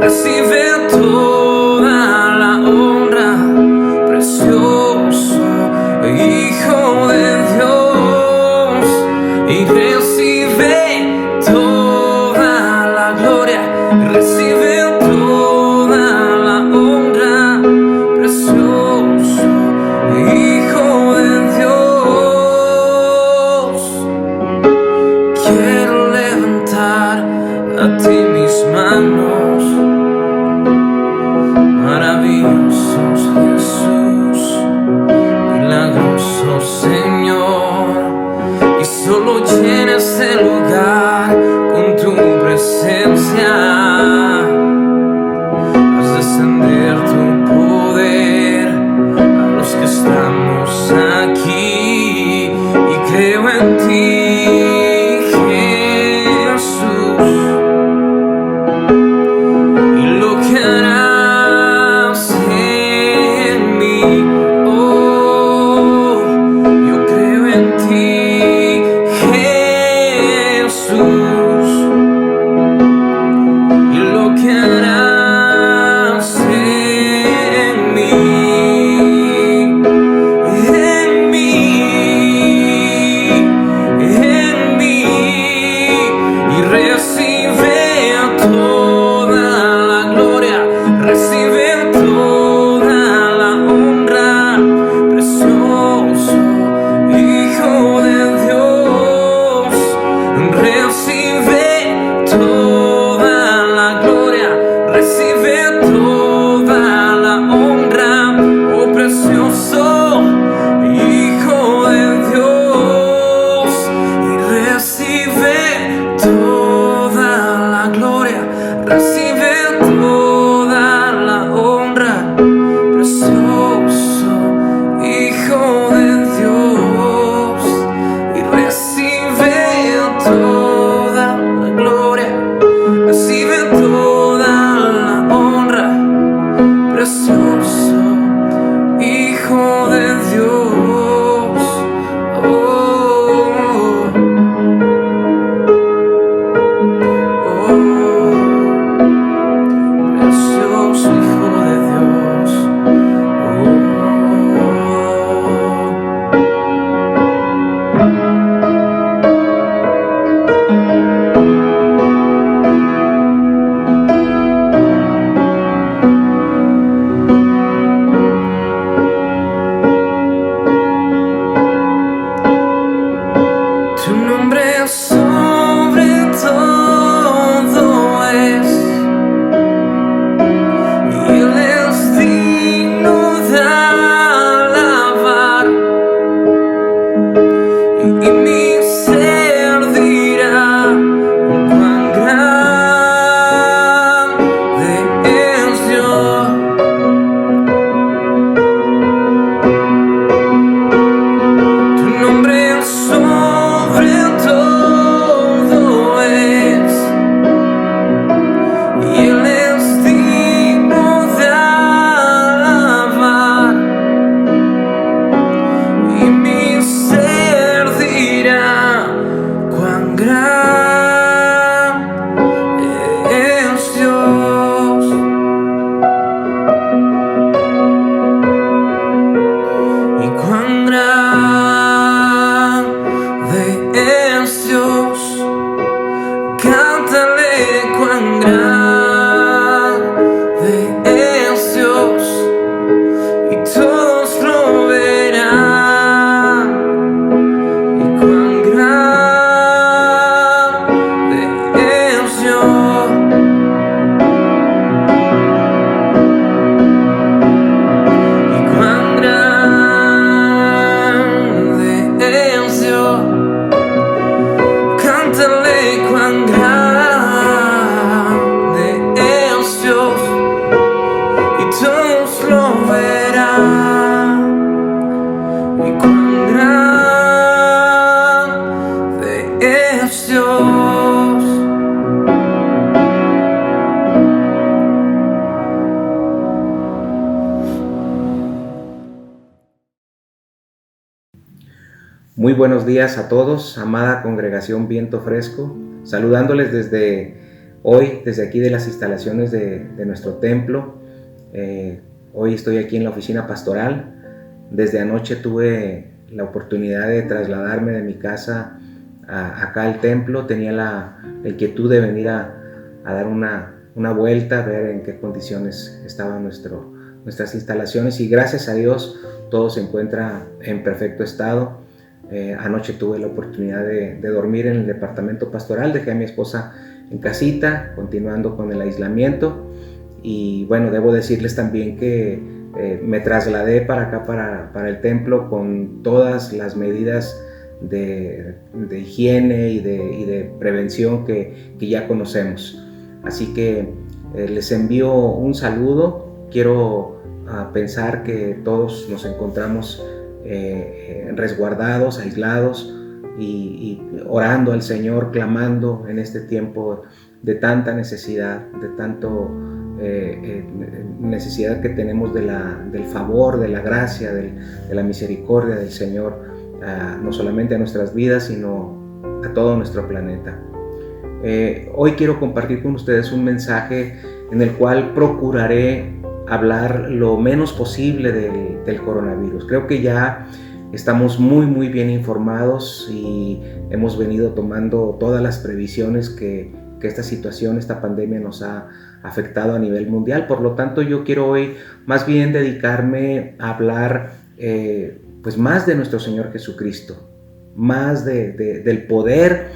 recibe toda la honra, precioso Hijo de Dios, y recibe toda la gloria, recibe toda la honra, precioso Hijo de Dios. Quiero levantar a ti mis manos, maravillosos Jesús, milagroso Señor, y solo llena este lugar con tu presencia. Haz descender tu poder a los que estamos aquí, y creo en ti, Muy buenos días a todos, amada congregación Viento Fresco, saludándoles desde hoy desde aquí de las instalaciones de nuestro templo. Hoy estoy aquí en la oficina pastoral. Desde anoche tuve la oportunidad de trasladarme de mi casa acá al templo. Tenía la inquietud de venir a dar una vuelta, ver en qué condiciones estaban nuestras instalaciones, y gracias a Dios todo se encuentra en perfecto estado. Anoche tuve la oportunidad de dormir en el departamento pastoral. Dejé a mi esposa en casita, continuando con el aislamiento. Y bueno, debo decirles también que me trasladé para acá, para el templo, con todas las medidas de higiene y de prevención que ya conocemos. Así que les envío un saludo. Quiero pensar que todos nos encontramos resguardados, aislados y orando al Señor, clamando en este tiempo de tanta necesidad, de tanto necesidad que tenemos del favor, de la gracia, de la misericordia del Señor, no solamente a nuestras vidas, sino a todo nuestro planeta. Hoy quiero compartir con ustedes un mensaje en el cual procuraré hablar lo menos posible del coronavirus. Creo que ya estamos muy bien informados y hemos venido tomando todas las previsiones que esta situación, esta pandemia nos ha afectado a nivel mundial. Por lo tanto, yo quiero hoy más bien dedicarme a hablar pues más de nuestro Señor Jesucristo, más del poder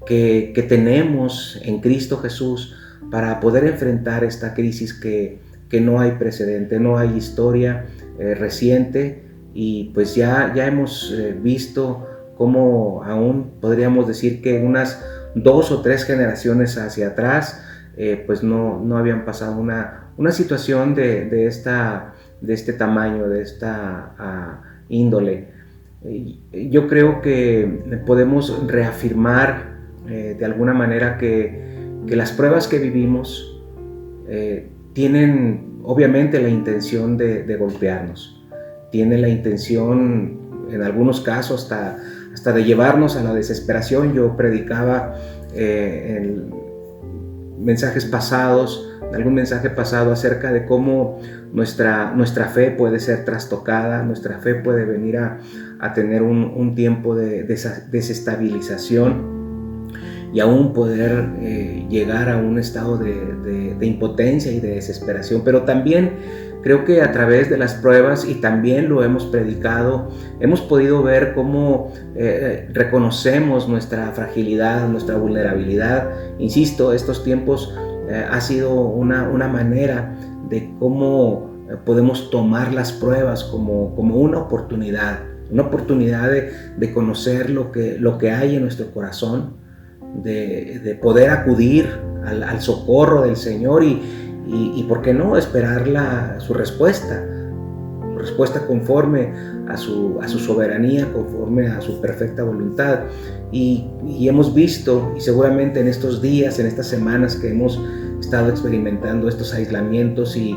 que tenemos en Cristo Jesús para poder enfrentar esta crisis que no hay precedente, no hay historia reciente, y pues ya hemos visto cómo aún podríamos decir que unas 2 o 3 generaciones hacia atrás pues no habían pasado una situación de este tamaño, de esta índole. Yo creo que podemos reafirmar de alguna manera que las pruebas que vivimos tienen obviamente la intención de golpearnos, tienen la intención en algunos casos hasta de llevarnos a la desesperación. Yo predicaba en mensajes pasados, en algún mensaje pasado, acerca de cómo nuestra fe puede ser trastocada, nuestra fe puede venir a tener un tiempo de desestabilización, y aún poder llegar a un estado de impotencia y de desesperación. Pero también creo que a través de las pruebas, y también lo hemos predicado, hemos podido ver cómo reconocemos nuestra fragilidad, nuestra vulnerabilidad. Insisto, estos tiempos ha sido una manera de cómo podemos tomar las pruebas como una oportunidad de conocer lo que hay en nuestro corazón, de poder acudir al socorro del Señor y por qué no esperar su respuesta conforme a su soberanía, conforme a su perfecta voluntad. Y hemos visto, y seguramente en estos días, en estas semanas que hemos estado experimentando estos aislamientos y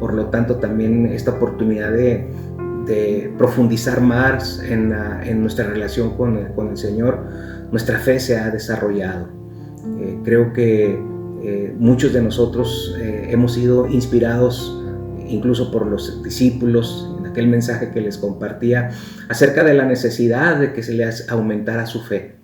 por lo tanto también esta oportunidad de profundizar más en nuestra relación con el Señor, nuestra fe se ha desarrollado. Creo que muchos de nosotros hemos sido inspirados incluso por los discípulos en aquel mensaje que les compartía acerca de la necesidad de que se les aumentara su fe.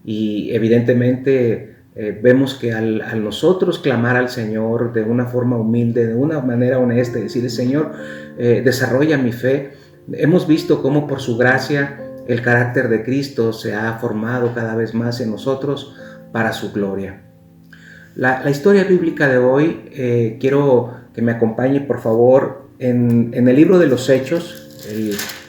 Y evidentemente vemos que al nosotros clamar al Señor de una forma humilde, de una manera honesta, y decirle: Señor, desarrolla mi fe, hemos visto cómo por su gracia el carácter de Cristo se ha formado cada vez más en nosotros para su gloria. La historia bíblica de hoy, quiero que me acompañe por favor en el libro de los Hechos,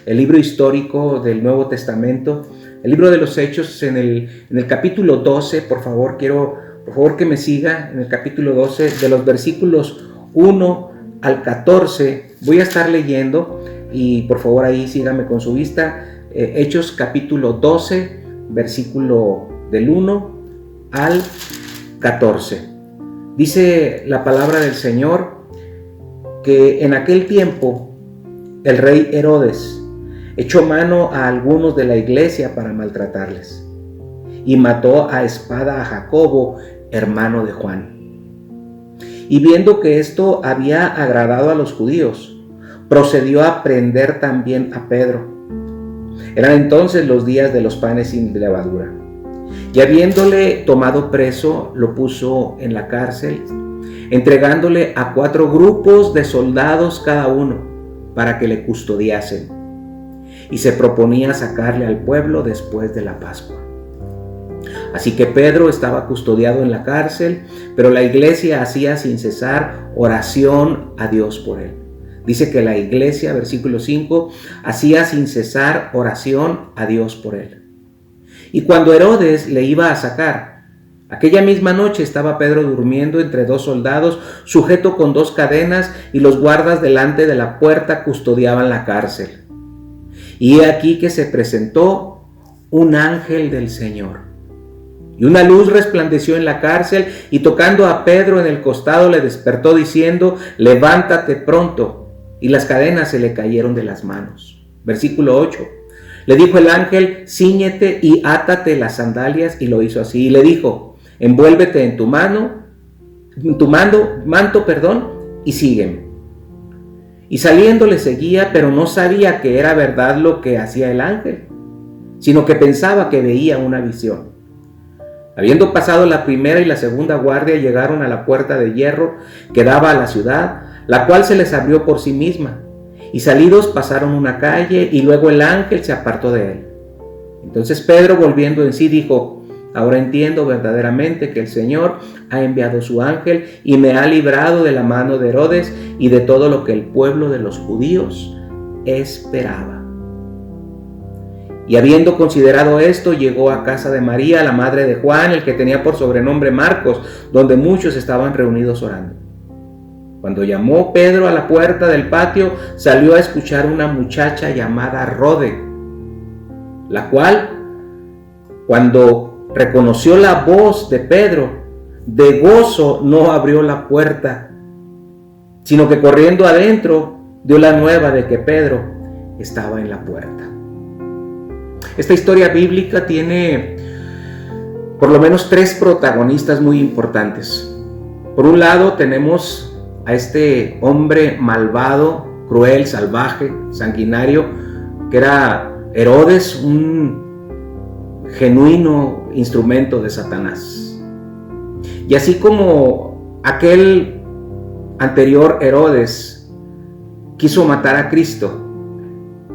el libro histórico del Nuevo Testamento. El libro de los Hechos, en el capítulo 12, por favor que me siga, en el capítulo 12, de los versículos 1 al 14, voy a estar leyendo, y por favor ahí sígame con su vista. Hechos capítulo 12, versículo del 1 al 14. Dice la palabra del Señor que en aquel tiempo el rey Herodes echó mano a algunos de la iglesia para maltratarles, y mató a espada a Jacobo, hermano de Juan. Y viendo que esto había agradado a los judíos, procedió a prender también a Pedro. Eran entonces los días de los panes sin levadura. Y habiéndole tomado preso, lo puso en la cárcel, entregándole a 4 grupos de soldados cada uno, para que le custodiasen. Y se proponía sacarle al pueblo después de la Pascua. Así que Pedro estaba custodiado en la cárcel, pero la iglesia hacía sin cesar oración a Dios por él. Dice que la iglesia, versículo 5, hacía sin cesar oración a Dios por él. Y cuando Herodes le iba a sacar, aquella misma noche estaba Pedro durmiendo entre 2 soldados, sujeto con 2 cadenas, y los guardas delante de la puerta custodiaban la cárcel. Y he aquí que se presentó un ángel del Señor. Y una luz resplandeció en la cárcel, y tocando a Pedro en el costado le despertó diciendo: levántate pronto. Y las cadenas se le cayeron de las manos. Versículo 8. Le dijo el ángel: cíñete y átate las sandalias. Y lo hizo así. Y le dijo: envuélvete en tu manto, y sígueme. Y saliendo le seguía, pero no sabía que era verdad lo que hacía el ángel, sino que pensaba que veía una visión. Habiendo pasado la primera y la segunda guardia, llegaron a la puerta de hierro que daba a la ciudad, la cual se les abrió por sí misma. Y salidos pasaron una calle, y luego el ángel se apartó de él. Entonces Pedro, volviendo en sí, dijo: ahora entiendo verdaderamente que el Señor ha enviado su ángel y me ha librado de la mano de Herodes y de todo lo que el pueblo de los judíos esperaba. Y habiendo considerado esto, llegó a casa de María, la madre de Juan, el que tenía por sobrenombre Marcos, donde muchos estaban reunidos orando. Cuando llamó Pedro a la puerta del patio, salió a escuchar una muchacha llamada Rode, la cual, cuando reconoció la voz de Pedro, de gozo no abrió la puerta, sino que corriendo adentro dio la nueva de que Pedro estaba en la puerta. Esta historia bíblica tiene por lo menos 3 protagonistas muy importantes. Por un lado tenemos a este hombre malvado, cruel, salvaje, sanguinario, que era Herodes, un genuino instrumento de Satanás. Y así como aquel anterior Herodes quiso matar a Cristo,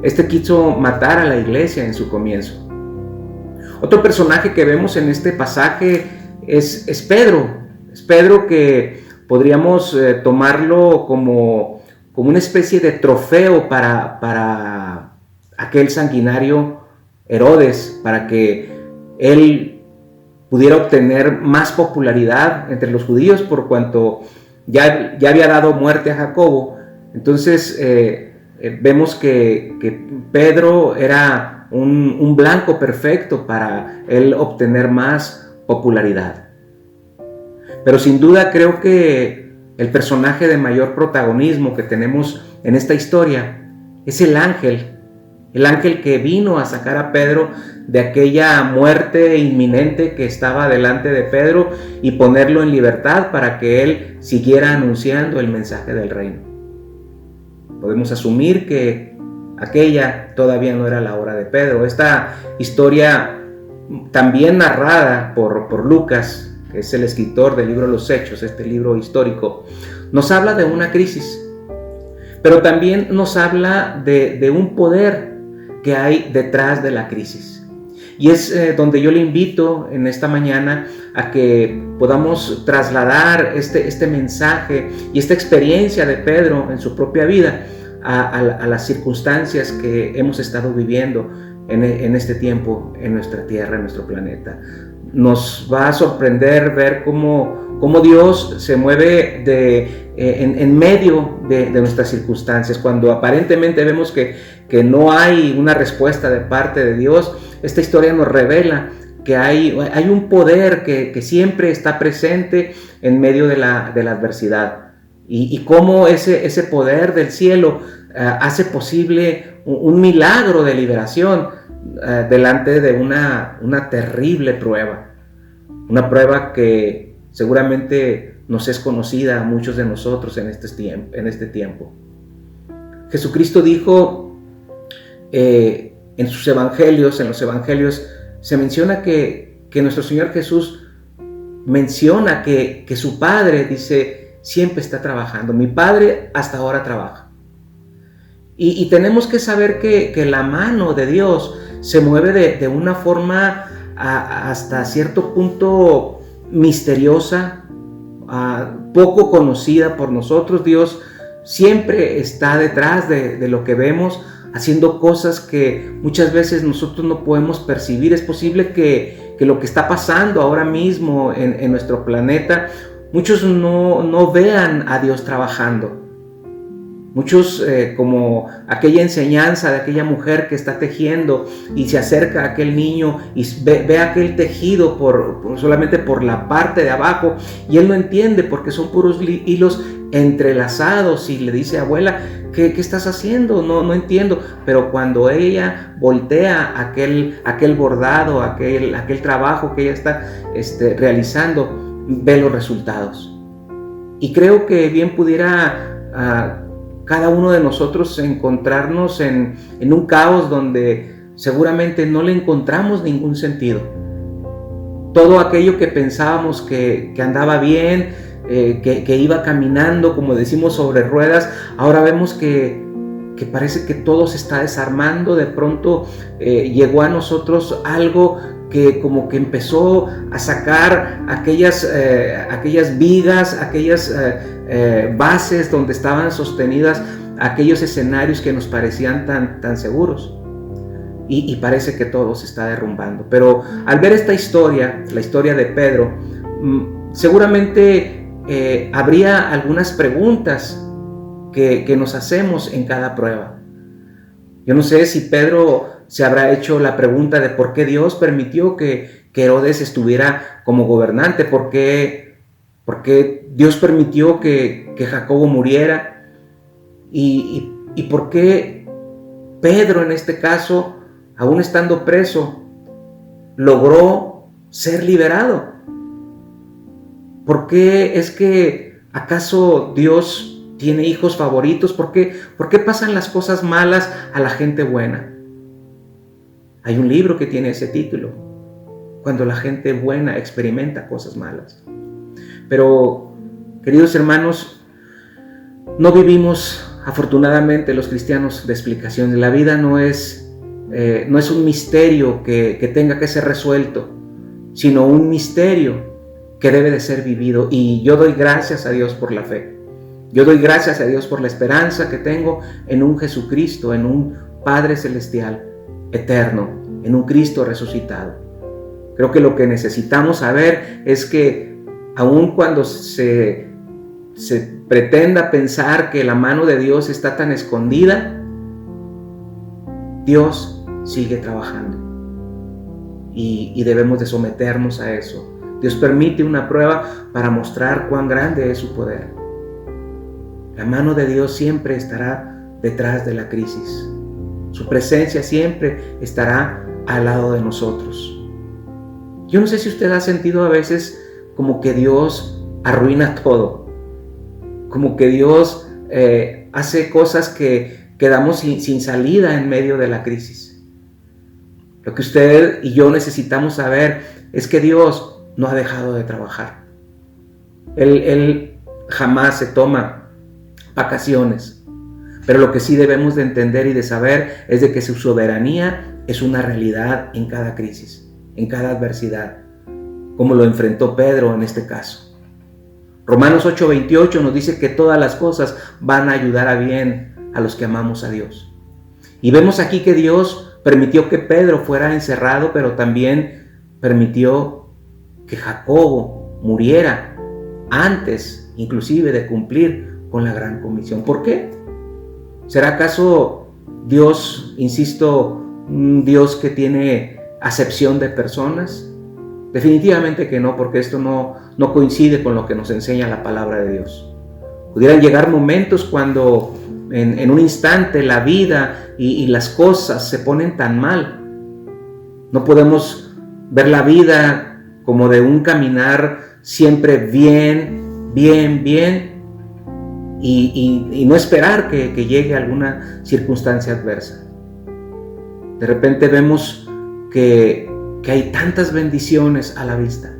este quiso matar a la iglesia en su comienzo. Otro personaje que vemos en este pasaje es Pedro. Es Pedro, que podríamos tomarlo como una especie de trofeo para aquel sanguinario Herodes, para que él pudiera obtener más popularidad entre los judíos, por cuanto ya había dado muerte a Jacobo. Entonces vemos que Pedro era un blanco perfecto para él obtener más popularidad. Pero sin duda creo que el personaje de mayor protagonismo que tenemos en esta historia es el ángel que vino a sacar a Pedro de aquella muerte inminente que estaba delante de Pedro y ponerlo en libertad para que él siguiera anunciando el mensaje del reino. Podemos asumir que aquella todavía no era la hora de Pedro. Esta historia, también narrada por Lucas, que es el escritor del libro de los Hechos, este libro histórico, nos habla de una crisis, pero también nos habla de un poder que hay detrás de la crisis. Y es donde yo le invito en esta mañana a que podamos trasladar este mensaje y esta experiencia de Pedro en su propia vida a las circunstancias que hemos estado viviendo en este tiempo, en nuestra tierra, en nuestro planeta. Nos va a sorprender ver cómo Dios se mueve en medio de nuestras circunstancias. Cuando aparentemente vemos que no hay una respuesta de parte de Dios, esta historia nos revela que hay un poder que siempre está presente en medio de la adversidad. Y cómo ese poder del cielo hace posible un milagro de liberación delante de una terrible prueba. Una prueba que seguramente nos es conocida a muchos de nosotros en este tiempo. Jesucristo dijo en sus evangelios, en los evangelios, se menciona que nuestro Señor Jesús menciona que su Padre, dice, siempre está trabajando. Mi Padre hasta ahora trabaja. Y tenemos que saber que la mano de Dios se mueve de una forma hasta cierto punto misteriosa, poco conocida por nosotros. Dios siempre está detrás de lo que vemos, haciendo cosas que muchas veces nosotros no podemos percibir. Es posible que lo que está pasando ahora mismo en nuestro planeta, muchos no vean a Dios trabajando. Muchos, como aquella enseñanza de aquella mujer que está tejiendo y se acerca a aquel niño y ve aquel tejido solamente por la parte de abajo, y él no entiende porque son puros hilos entrelazados, y le dice: abuela, ¿qué estás haciendo? No entiendo. Pero cuando ella voltea aquel bordado, aquel trabajo que ella está realizando, ve los resultados. Y creo que bien pudiera cada uno de nosotros encontrarnos en un caos donde seguramente no le encontramos ningún sentido. Todo aquello que pensábamos que andaba bien, que iba caminando, como decimos, sobre ruedas, ahora vemos que parece que todo se está desarmando. De pronto llegó a nosotros algo que como que empezó a sacar aquellas vigas, aquellas bases donde estaban sostenidas aquellos escenarios que nos parecían tan seguros, y parece que todo se está derrumbando. Pero al ver esta historia, la historia de Pedro, seguramente habría algunas preguntas que nos hacemos en cada prueba. Yo no sé si Pedro se habrá hecho la pregunta de por qué Dios permitió que Herodes estuviera como gobernante, por qué Dios permitió que Jacobo muriera, y por qué Pedro, en este caso, aún estando preso, logró ser liberado. ¿Por qué es que acaso Dios tiene hijos favoritos? ¿Por qué pasan las cosas malas a la gente buena? Hay un libro que tiene ese título: Cuando la gente buena experimenta cosas malas. Pero, queridos hermanos, no vivimos, afortunadamente, los cristianos de explicaciones. La vida no es un misterio que tenga que ser resuelto, sino un misterio que debe de ser vivido. Y yo doy gracias a Dios por la fe. Yo doy gracias a Dios por la esperanza que tengo en un Jesucristo, en un Padre Celestial eterno, en un Cristo resucitado. Creo que lo que necesitamos saber es que aun cuando se pretenda pensar que la mano de Dios está tan escondida, Dios sigue trabajando, y debemos de someternos a eso. Dios permite una prueba para mostrar cuán grande es su poder. La mano de Dios siempre estará detrás de la crisis. Su presencia siempre estará al lado de nosotros. Yo no sé si usted ha sentido a veces como que Dios arruina todo, como que Dios hace cosas que quedamos sin salida en medio de la crisis. Lo que usted y yo necesitamos saber es que Dios no ha dejado de trabajar. Él jamás se toma vacaciones. Pero lo que sí debemos de entender y de saber es de que su soberanía es una realidad en cada crisis, en cada adversidad, como lo enfrentó Pedro en este caso. Romanos 8:28 nos dice que todas las cosas van a ayudar a bien a los que amamos a Dios. Y vemos aquí que Dios permitió que Pedro fuera encerrado, pero también permitió que Jacobo muriera antes, inclusive, de cumplir con la gran comisión. ¿Por qué? ¿Será acaso Dios, insisto, un Dios que tiene acepción de personas? Definitivamente que no, porque esto no coincide con lo que nos enseña la palabra de Dios. Pudieran llegar momentos cuando en un instante la vida y las cosas se ponen tan mal. No podemos ver la vida como de un caminar siempre bien, bien, bien, y no esperar que llegue alguna circunstancia adversa. De repente vemos que hay tantas bendiciones a la vista,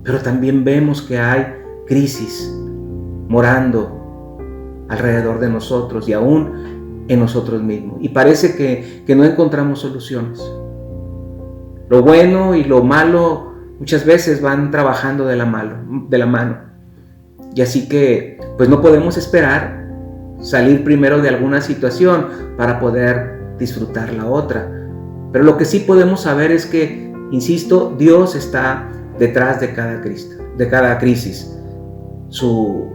pero también vemos que hay crisis morando alrededor de nosotros y aún en nosotros mismos. Y parece que no encontramos soluciones. Lo bueno y lo malo muchas veces van trabajando de la mano. Y así que pues no podemos esperar salir primero de alguna situación para poder disfrutar la otra. Pero lo que sí podemos saber es que, insisto, Dios está detrás de cada crisis. Su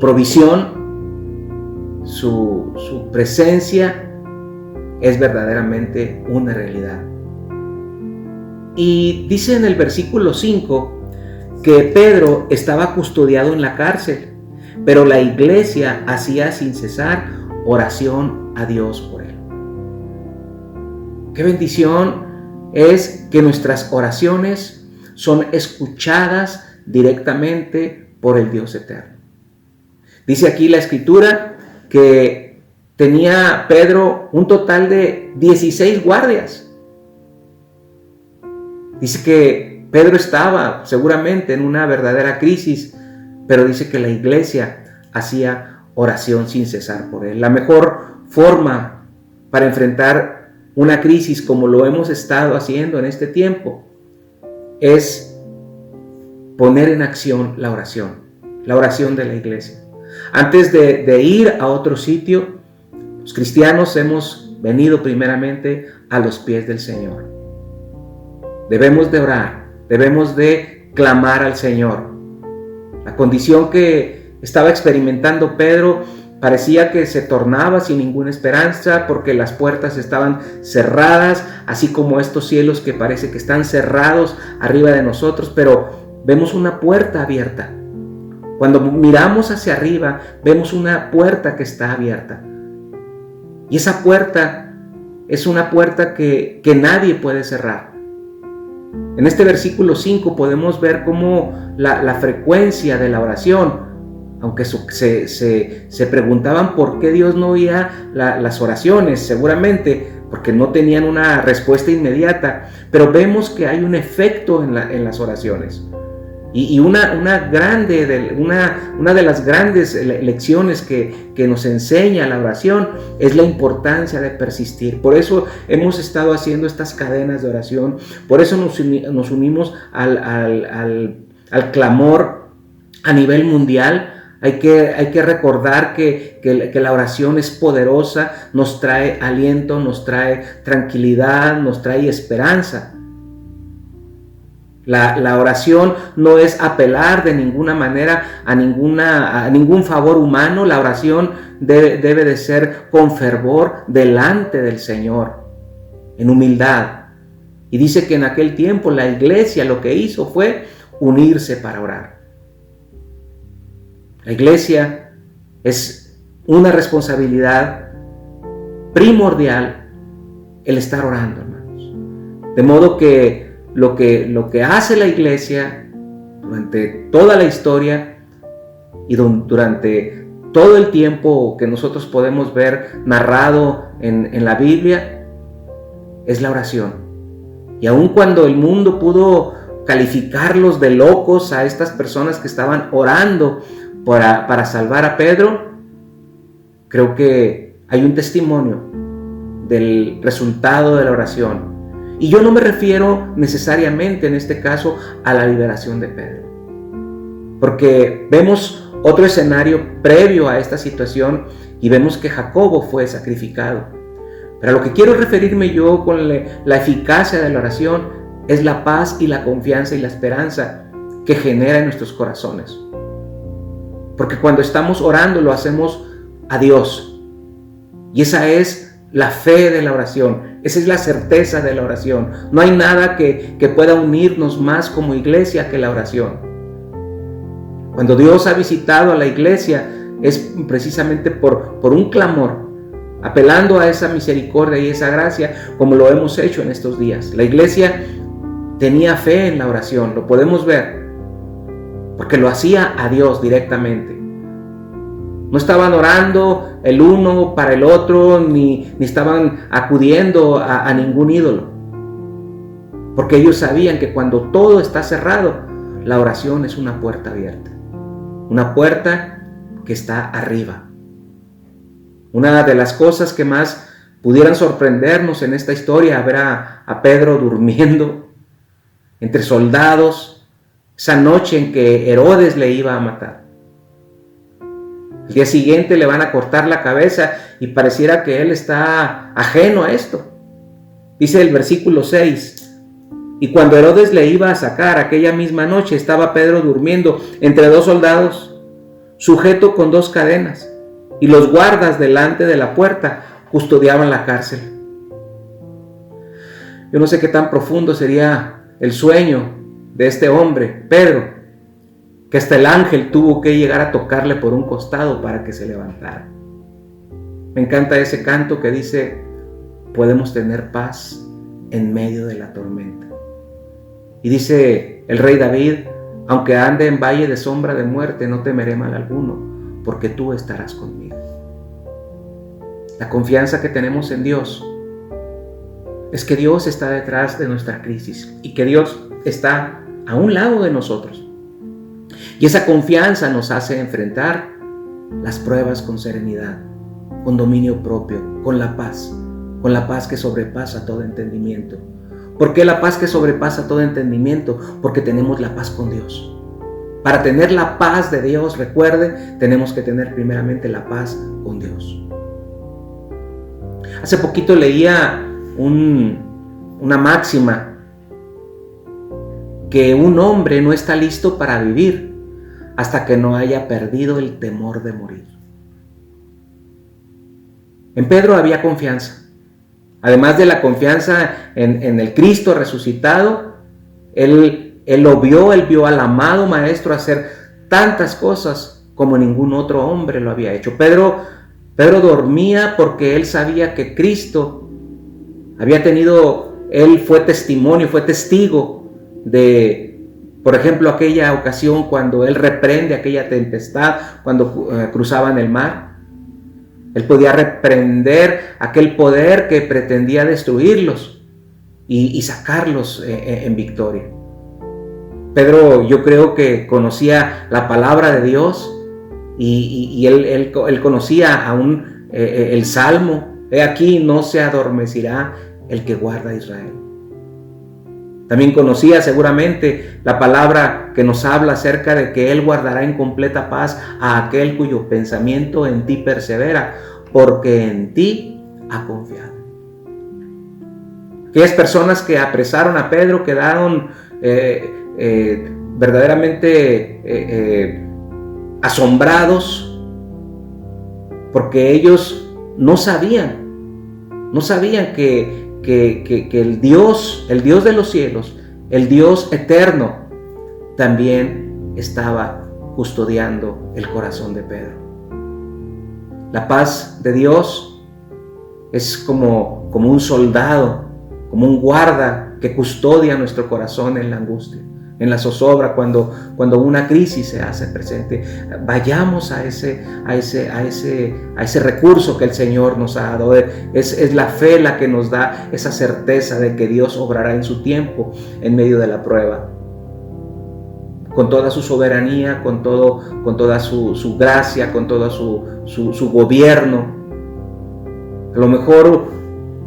provisión, su presencia es verdaderamente una realidad. Y dice en el versículo 5 que Pedro estaba custodiado en la cárcel, pero la iglesia hacía sin cesar oración a Dios por él. Qué bendición es que nuestras oraciones son escuchadas directamente por el Dios eterno. Dice aquí la Escritura que tenía Pedro un total de 16 guardias. Dice que Pedro estaba seguramente en una verdadera crisis, pero dice que la iglesia hacía oración sin cesar por él. La mejor forma para enfrentar una crisis como lo hemos estado haciendo en este tiempo es poner en acción la oración de la iglesia. Antes de ir a otro sitio, los cristianos hemos venido primeramente a los pies del Señor. Debemos de orar, debemos de clamar al Señor. La condición que estaba experimentando Pedro parecía que se tornaba sin ninguna esperanza porque las puertas estaban cerradas, así como estos cielos que parece que están cerrados arriba de nosotros, pero vemos una puerta abierta. Cuando miramos hacia arriba, vemos una puerta que está abierta. Y esa puerta es una puerta que nadie puede cerrar. En este versículo 5 podemos ver cómo la frecuencia de la oración, aunque se preguntaban por qué Dios no oía las oraciones, seguramente porque no tenían una respuesta inmediata, pero vemos que hay un efecto en las oraciones. Y una de las grandes lecciones que nos enseña la oración es la importancia de persistir. Por eso hemos estado haciendo estas cadenas de oración, por eso nos unimos al clamor a nivel mundial. Hay que recordar que la oración es poderosa, nos trae aliento, nos trae tranquilidad, nos trae esperanza. La oración no es apelar de ninguna manera a ningún favor humano. La oración debe de ser con fervor delante del Señor, en humildad. Y dice que en aquel tiempo la iglesia lo que hizo fue unirse para orar. La iglesia es una responsabilidad primordial el estar orando, hermanos. De modo que lo que hace la iglesia durante toda la historia y durante todo el tiempo que nosotros podemos ver narrado en la Biblia es la oración. Y aun cuando el mundo pudo calificarlos de locos a estas personas que estaban orando para salvar a Pedro, creo que hay un testimonio del resultado de la oración. Y yo no me refiero necesariamente en este caso a la liberación de Pedro, porque vemos otro escenario previo a esta situación y vemos que Jacobo fue sacrificado. Pero a lo que quiero referirme yo con la eficacia de la oración es la paz y la confianza y la esperanza que genera en nuestros corazones. Porque cuando estamos orando lo hacemos a Dios. Y esa es la fe de la oración. Esa es la certeza de la oración. No hay nada que pueda unirnos más como iglesia que la oración. Cuando Dios ha visitado a la iglesia es precisamente por un clamor, apelando a esa misericordia y esa gracia, como lo hemos hecho en estos días. La iglesia tenía fe en la oración, lo podemos ver. porque lo hacía a Dios directamente. No estaban orando el uno para el otro, ni estaban acudiendo a ningún ídolo, porque ellos sabían que cuando todo está cerrado, la oración es una puerta abierta, una puerta que está arriba. Una de las cosas que más pudieran sorprendernos en esta historia, ver a Pedro durmiendo entre soldados, esa noche en que Herodes le iba a matar. El día siguiente le van a cortar la cabeza y pareciera que él está ajeno a esto. Dice el versículo 6, y cuando Herodes le iba a sacar aquella misma noche, estaba Pedro durmiendo entre dos soldados, sujeto con dos cadenas, y los guardas delante de la puerta custodiaban la cárcel. Yo no sé qué tan profundo sería el sueño de este hombre, Pedro, que hasta el ángel tuvo que llegar a tocarle por un costado para que se levantara. Me encanta ese canto que dice: podemos tener paz en medio de la tormenta. Y dice el rey David: aunque ande en valle de sombra de muerte, no temeré mal alguno, porque tú estarás conmigo. La confianza que tenemos en Dios es que Dios está detrás de nuestra crisis y que Dios está a un lado de nosotros. Y esa confianza nos hace enfrentar las pruebas con serenidad, con dominio propio, con la paz que sobrepasa todo entendimiento. ¿Por qué la paz que sobrepasa todo entendimiento? Porque tenemos la paz con Dios. Para tener la paz de Dios, recuerde, tenemos que tener primeramente la paz con Dios. Hace poquito leía una máxima, que un hombre no está listo para vivir hasta que no haya perdido el temor de morir. En Pedro había confianza. Además de la confianza en el Cristo resucitado, él lo vio, él vio al amado Maestro hacer tantas cosas como ningún otro hombre lo había hecho. Pedro dormía porque él sabía que Cristo había tenido, él fue testimonio, fue testigo de, por ejemplo, aquella ocasión cuando él reprende aquella tempestad, cuando cruzaban el mar. Él podía reprender aquel poder que pretendía destruirlos y sacarlos en victoria. Pedro, yo creo que conocía la palabra de Dios y él conocía aún el Salmo: he aquí, no se adormecerá el que guarda a Israel. También conocía seguramente la palabra que nos habla acerca de que Él guardará en completa paz a aquel cuyo pensamiento en ti persevera, porque en ti ha confiado. Aquellas personas que apresaron a Pedro quedaron verdaderamente asombrados, porque ellos no sabían que el Dios de los cielos, el Dios eterno, también estaba custodiando el corazón de Pedro. La paz de Dios es como un soldado, como un guarda que custodia nuestro corazón en la angustia, en la zozobra, cuando una crisis se hace presente. Vayamos a ese recurso que el Señor nos ha dado. Es la fe la que nos da esa certeza de que Dios obrará en su tiempo en medio de la prueba, con toda su soberanía, con toda su gracia, con todo su gobierno. A lo mejor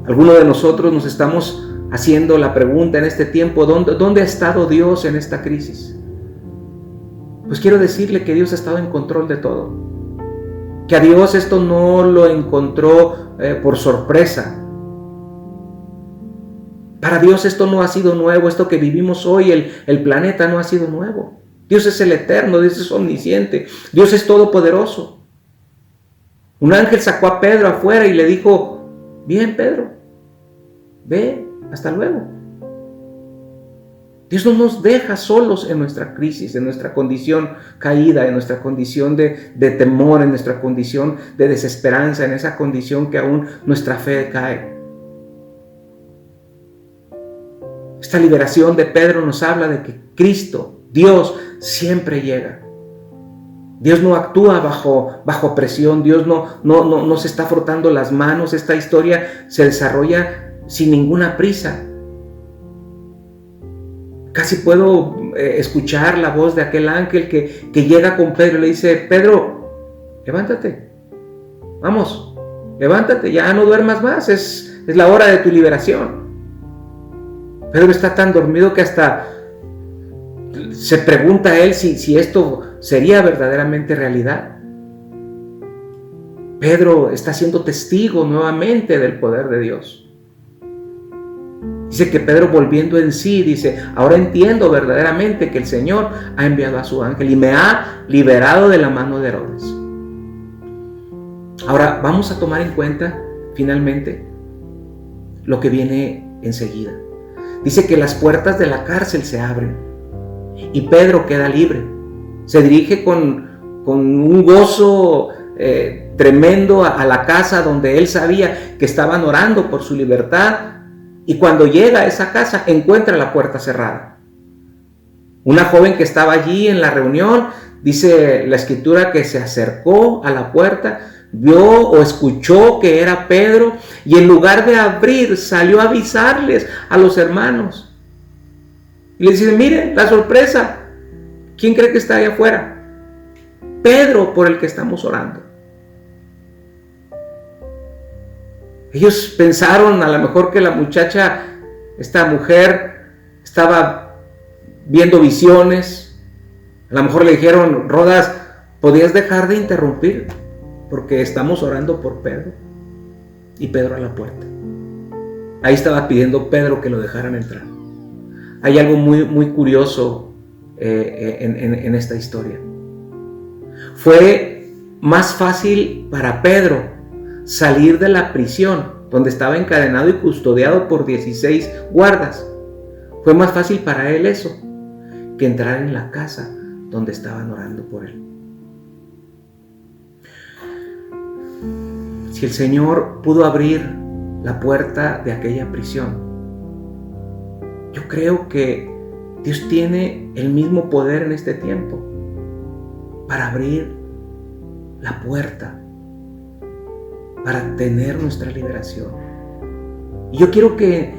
algunos de nosotros nos estamos haciendo la pregunta en este tiempo: ¿dónde ha estado Dios en esta crisis? Pues quiero decirle que Dios ha estado en control de todo, que a Dios esto no lo encontró por sorpresa. Para Dios esto no ha sido nuevo, esto que vivimos hoy, el planeta no ha sido nuevo. Dios es el eterno, Dios es omnisciente, Dios es todopoderoso. Un ángel sacó a Pedro afuera y le dijo: bien, Pedro, ve, hasta luego. Dios no nos deja solos en nuestra crisis, en nuestra condición caída, en nuestra condición de temor, en nuestra condición de desesperanza, en esa condición que aún nuestra fe cae. Esta liberación de Pedro nos habla de que Cristo, Dios, siempre llega. Dios no actúa bajo presión, Dios no se está frotando las manos. Esta historia se desarrolla sin ninguna prisa. Casi puedo escuchar la voz de aquel ángel que llega con Pedro y le dice: Pedro, levántate, vamos, levántate, ya no duermas más, es la hora de tu liberación. Pedro está tan dormido que hasta se pregunta a él si esto sería verdaderamente realidad. Pedro está siendo testigo nuevamente del poder de Dios. Dice que Pedro, volviendo en sí, dice: ahora entiendo verdaderamente que el Señor ha enviado a su ángel y me ha liberado de la mano de Herodes. Ahora vamos a tomar en cuenta finalmente lo que viene enseguida. Dice que las puertas de la cárcel se abren y Pedro queda libre. Se dirige con un gozo tremendo a la casa donde él sabía que estaban orando por su libertad. Y cuando llega a esa casa, encuentra la puerta cerrada. Una joven que estaba allí en la reunión, dice la escritura, que se acercó a la puerta, vio o escuchó que era Pedro, y en lugar de abrir, salió a avisarles a los hermanos. Y les dice: miren, la sorpresa. ¿Quién cree que está ahí afuera? Pedro, por el que estamos orando. Ellos pensaron a lo mejor que la muchacha, esta mujer, estaba viendo visiones. A lo mejor le dijeron: Rodas, ¿podías dejar de interrumpir? Porque estamos orando por Pedro. Y Pedro a la puerta. Ahí estaba pidiendo Pedro que lo dejaran entrar. Hay algo muy curioso en esta historia. Fue más fácil para Pedro salir de la prisión donde estaba encadenado y custodiado por 16 guardas. Fue más fácil para él eso que entrar en la casa donde estaban orando por él. Si el Señor pudo abrir la puerta de aquella prisión, yo creo que Dios tiene el mismo poder en este tiempo para abrir la puerta, para tener nuestra liberación. Y yo quiero que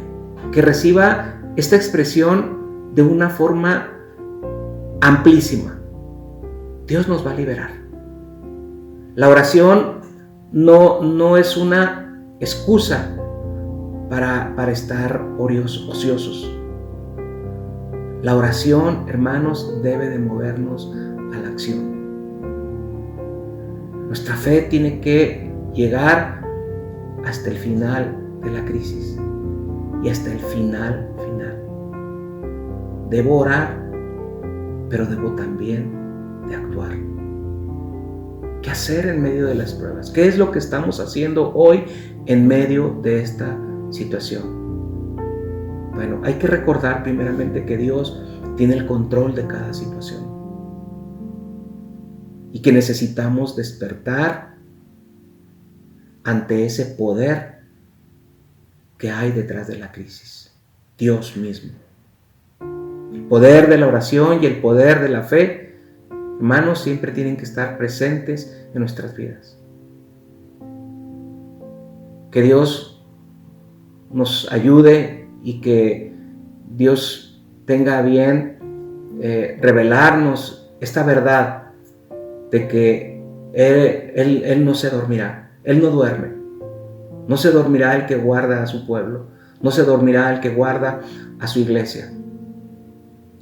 reciba esta expresión de una forma amplísima. Dios nos va a liberar. La oración no es una excusa para estar ociosos. La oración, hermanos, debe de movernos a la acción. Nuestra fe tiene que llegar hasta el final de la crisis y hasta el final. Debo orar, pero debo también de actuar. ¿Qué hacer en medio de las pruebas? ¿Qué es lo que estamos haciendo hoy en medio de esta situación? Bueno, hay que recordar primeramente que Dios tiene el control de cada situación y que necesitamos despertar ante ese poder que hay detrás de la crisis, Dios mismo. El poder de la oración y el poder de la fe, hermanos, siempre tienen que estar presentes en nuestras vidas. Que Dios nos ayude y que Dios tenga a bien revelarnos esta verdad de que Él no se dormirá, Él no duerme. No se dormirá el que guarda a su pueblo, no se dormirá el que guarda a su iglesia.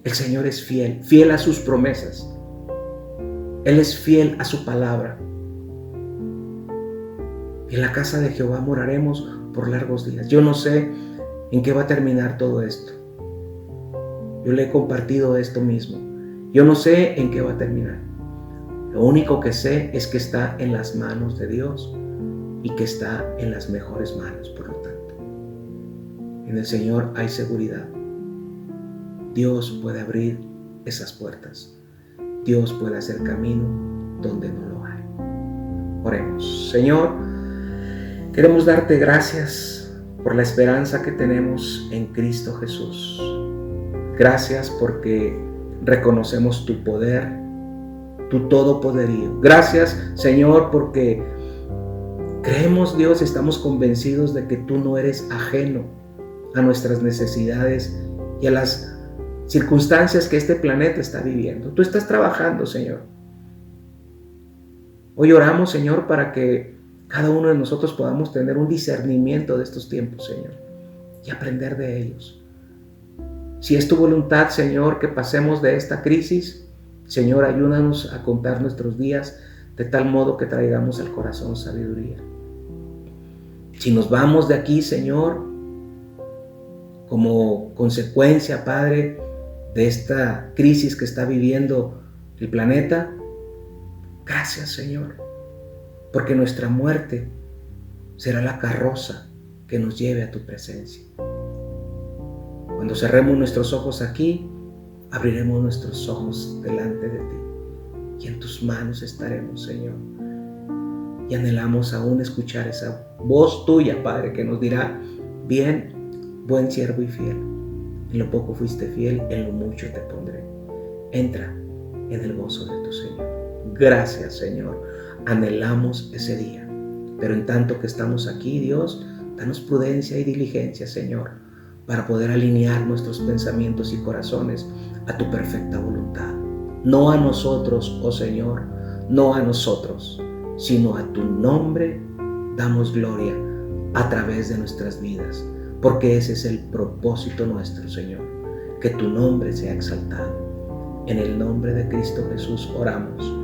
El Señor es fiel, fiel a sus promesas. Él es fiel a su palabra. Y en la casa de Jehová moraremos por largos días. Yo no sé en qué va a terminar todo esto. Yo le he compartido esto mismo. Yo no sé en qué va a terminar. Lo único que sé es que está en las manos de Dios y que está en las mejores manos, por lo tanto. En el Señor hay seguridad. Dios puede abrir esas puertas. Dios puede hacer camino donde no lo hay. Oremos. Señor, queremos darte gracias por la esperanza que tenemos en Cristo Jesús. Gracias porque reconocemos tu poder, tu todopoderío. Gracias, Señor, porque creemos, Dios, estamos convencidos de que tú no eres ajeno a nuestras necesidades y a las circunstancias que este planeta está viviendo. Tú estás trabajando, Señor. Hoy oramos, Señor, para que cada uno de nosotros podamos tener un discernimiento de estos tiempos, Señor, y aprender de ellos. Si es tu voluntad, Señor, que pasemos de esta crisis, Señor, ayúdanos a contar nuestros días de tal modo que traigamos al corazón sabiduría. Si nos vamos de aquí, Señor, como consecuencia, Padre, de esta crisis que está viviendo el planeta, gracias, Señor, porque nuestra muerte será la carroza que nos lleve a tu presencia. Cuando cerremos nuestros ojos aquí, abriremos nuestros ojos delante de ti y en tus manos estaremos, Señor. Y anhelamos aún escuchar esa voz tuya, Padre, que nos dirá: bien, buen siervo y fiel. En lo poco fuiste fiel, en lo mucho te pondré. Entra en el gozo de tu Señor. Gracias, Señor. Anhelamos ese día. Pero en tanto que estamos aquí, Dios, danos prudencia y diligencia, Señor, para poder alinear nuestros pensamientos y corazones a tu perfecta voluntad. No a nosotros, oh Señor, no a nosotros, sino a tu nombre damos gloria a través de nuestras vidas, porque ese es el propósito nuestro, Señor, que tu nombre sea exaltado. En el nombre de Cristo Jesús oramos.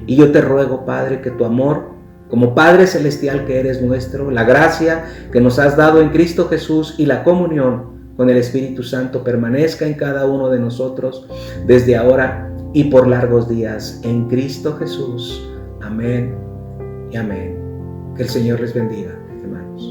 Y yo te ruego, Padre, que tu amor, como Padre celestial que eres nuestro, la gracia que nos has dado en Cristo Jesús y la comunión con el Espíritu Santo permanezca en cada uno de nosotros desde ahora y por largos días. En Cristo Jesús. Amén y amén. Que el Señor les bendiga, hermanos.